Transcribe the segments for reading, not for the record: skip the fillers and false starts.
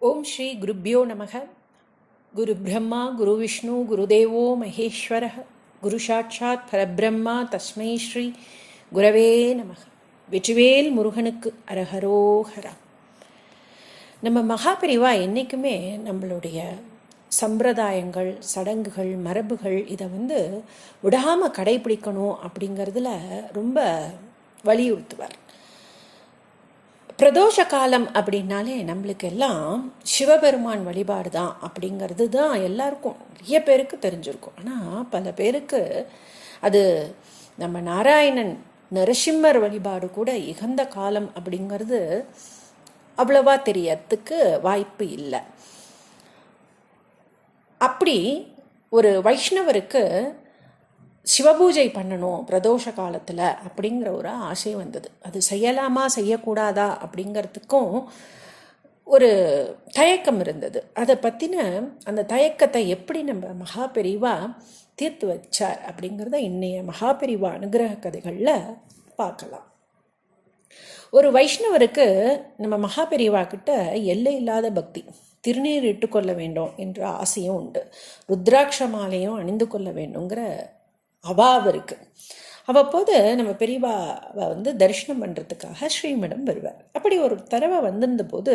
ஓம் ஸ்ரீ குருப்யோ நமக. குரு பிரம்மா குரு விஷ்ணு குருதேவோ மகேஸ்வர குரு சாட்சாத் பரபிரம்மா தஸ்மை ஸ்ரீ குரவே நமக. வெற்றிவேல் முருகனுக்கு அரஹரோஹரா. நம்ம மகாபெரிவா என்றைக்குமே நம்மளுடைய சம்பிரதாயங்கள், சடங்குகள், மரபுகள் இதை விடாமல் கடைபிடிக்கணும் அப்படிங்கிறதுல ரொம்ப வலியுறுத்துவார். பிரதோஷ காலம் அப்படின்னாலே நம்மளுக்கு எல்லாம் சிவபெருமான் வழிபாடு தான் அப்படிங்கிறது தான் எல்லாருக்கும், நிறைய பேருக்கு தெரிஞ்சிருக்கும். ஆனால் பல பேருக்கு அது நம்ம நாராயணன் நரசிம்மர் வழிபாடு கூட இகந்த காலம் அப்படிங்கிறது அவ்வளவா தெரியறதுக்கு வாய்ப்பு இல்லை. அப்படி ஒரு வைஷ்ணவருக்கு சிவபூஜை பண்ணணும் பிரதோஷ காலத்தில் அப்படிங்கிற ஒரு ஆசை வந்தது. அது செய்யலாமா செய்யக்கூடாதா அப்படிங்கிறதுக்கும் ஒரு தயக்கம் இருந்தது. அதை பற்றின அந்த தயக்கத்தை எப்படி நம்ம மகாபெரிவா தீர்த்து வச்சார் அப்படிங்கிறத இன்னைய மகாபெரிவா அனுகிரக கதைகளில் பார்க்கலாம். ஒரு வைஷ்ணவருக்கு நம்ம மகாபெரிவா கிட்ட எல்லை இல்லாத பக்தி, திருநீர் இட்டுக்கொள்ள வேண்டும் என்ற ஆசையும் உண்டு. ருத்ராட்ச மாலையும் அணிந்து கொள்ள வேண்டுங்கிற அவாவ இருக்கு. அவ்வப்போது நம்ம பெரியவாவை தரிசனம் பண்ணுறதுக்காக ஸ்ரீமடம் வருவார். அப்படி ஒரு தடவை வந்திருந்த போது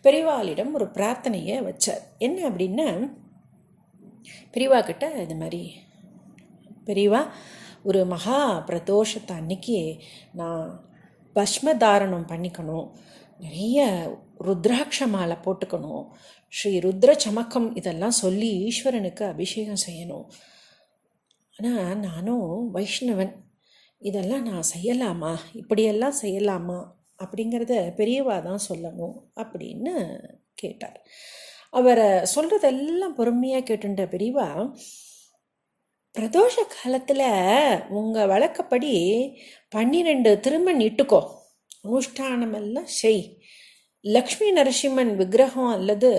பெரியவாளிடம் ஒரு பிரார்த்தனையை வச்சார். என்ன அப்படின்னா, பெரியவா கிட்ட இது மாதிரி, பெரியவா, ஒரு மகா பிரதோஷத்தை அன்னைக்கு நான் பஸ்ம தாரணம் பண்ணிக்கணும், நிறைய ருத்ராட்ச மாலை போட்டுக்கணும், ஸ்ரீ ருத்ர சமக்கம் இதெல்லாம் சொல்லி ஈஸ்வரனுக்கு அபிஷேகம் செய்யணும். ஆனால் நானும் வைஷ்ணவன், இதெல்லாம் நான் செய்யலாமா, இப்படியெல்லாம் செய்யலாமா அப்படிங்கிறத பெரியவா தான் சொல்லணும் அப்படின்னு கேட்டார். அவரை சொல்கிறதெல்லாம் பொறுமையாக கேட்டுட்ட பெரியவா, பிரதோஷ காலத்தில் உங்கள் வழக்கப்படி 12 திருமண் இட்டுக்கோ, அனுஷ்டானமெல்லாம் செய், லக்ஷ்மி நரசிம்மன் விக்கிரகம் அல்லது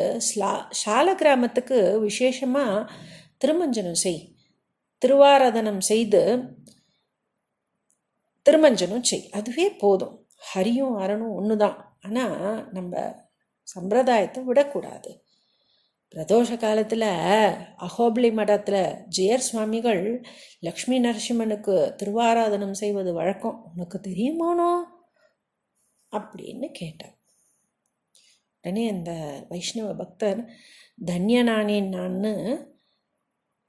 சால கிராமத்துக்கு விசேஷமாக திருமஞ்சனம் செய், திருவாராதனம் செய்து திருமஞ்சனம் செய், அதுவே போதும். ஹரியும் அரணும் ஒன்று தான். ஆனால் நம்ம சம்பிரதாயத்தை விடக்கூடாது. பிரதோஷ காலத்தில் அஹோபிளி மடத்தில் ஜெயர் சுவாமிகள் லக்ஷ்மி நரசிம்மனுக்கு திருவாராதனம் செய்வது வழக்கம், உனக்கு தெரியுமானோ அப்படின்னு கேட்டார். உடனே அந்த வைஷ்ணவ பக்தர் தன்யனானேன் நான்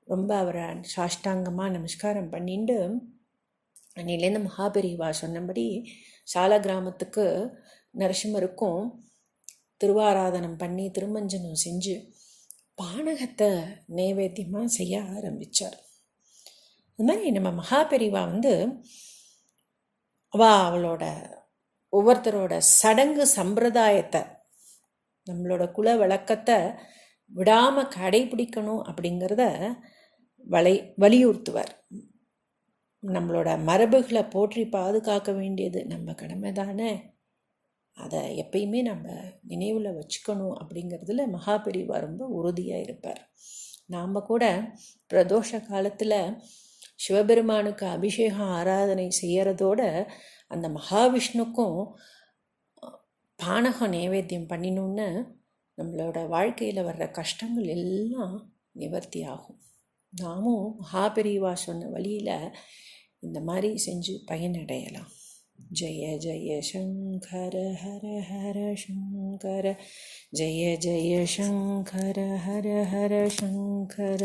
ரொம்ப அவரை சாஷ்டாங்கமாக நமஸ்காரம் பண்ணிட்டு, அன்னிலேருந்து மகாபெரிவா சொன்னபடி சால கிராமத்துக்கு நரசிம்மருக்கும் திருவாராதனம் பண்ணி திருமஞ்சனம் செஞ்சு பானகத்தை நைவேத்தியமாக செய்ய ஆரம்பித்தார். அது மாதிரி நம்ம மகாபெரிவா அவளோட ஒவ்வொருத்தரோட சடங்கு சம்பிரதாயத்தை, நம்மளோட குல வழக்கத்தை விடாமல் கடைபிடிக்கணும் அப்படிங்கிறத வலியுறுத்துவார். நம்மளோட மரபுகளை போற்றி பாதுகாக்க வேண்டியது நம்ம கடமை தானே, அதை எப்பயுமே நம்ம நினைவில் வச்சுக்கணும் அப்படிங்கிறதுல மகாபெரிவா ரொம்ப உறுதியாக இருப்பார். நாம் கூட பிரதோஷ காலத்தில் சிவபெருமானுக்கு அபிஷேகம் ஆராதனை செய்கிறதோட அந்த மகாவிஷ்ணுக்கும் பானகம் நைவேத்தியம் பண்ணினோன்னு நம்மளோட வாழ்க்கையில் வர்ற கஷ்டங்கள் எல்லாம் நிவர்த்தி ஆகும். நாமும் மகாபெரிவா சொன்ன வழியில் இந்த மாதிரி செஞ்சு பயனடையலாம். ஜெய ஜெய சங்கர ஹர ஹர சங்கர, ஜெய ஜெய சங்கர ஹர ஹர சங்கர.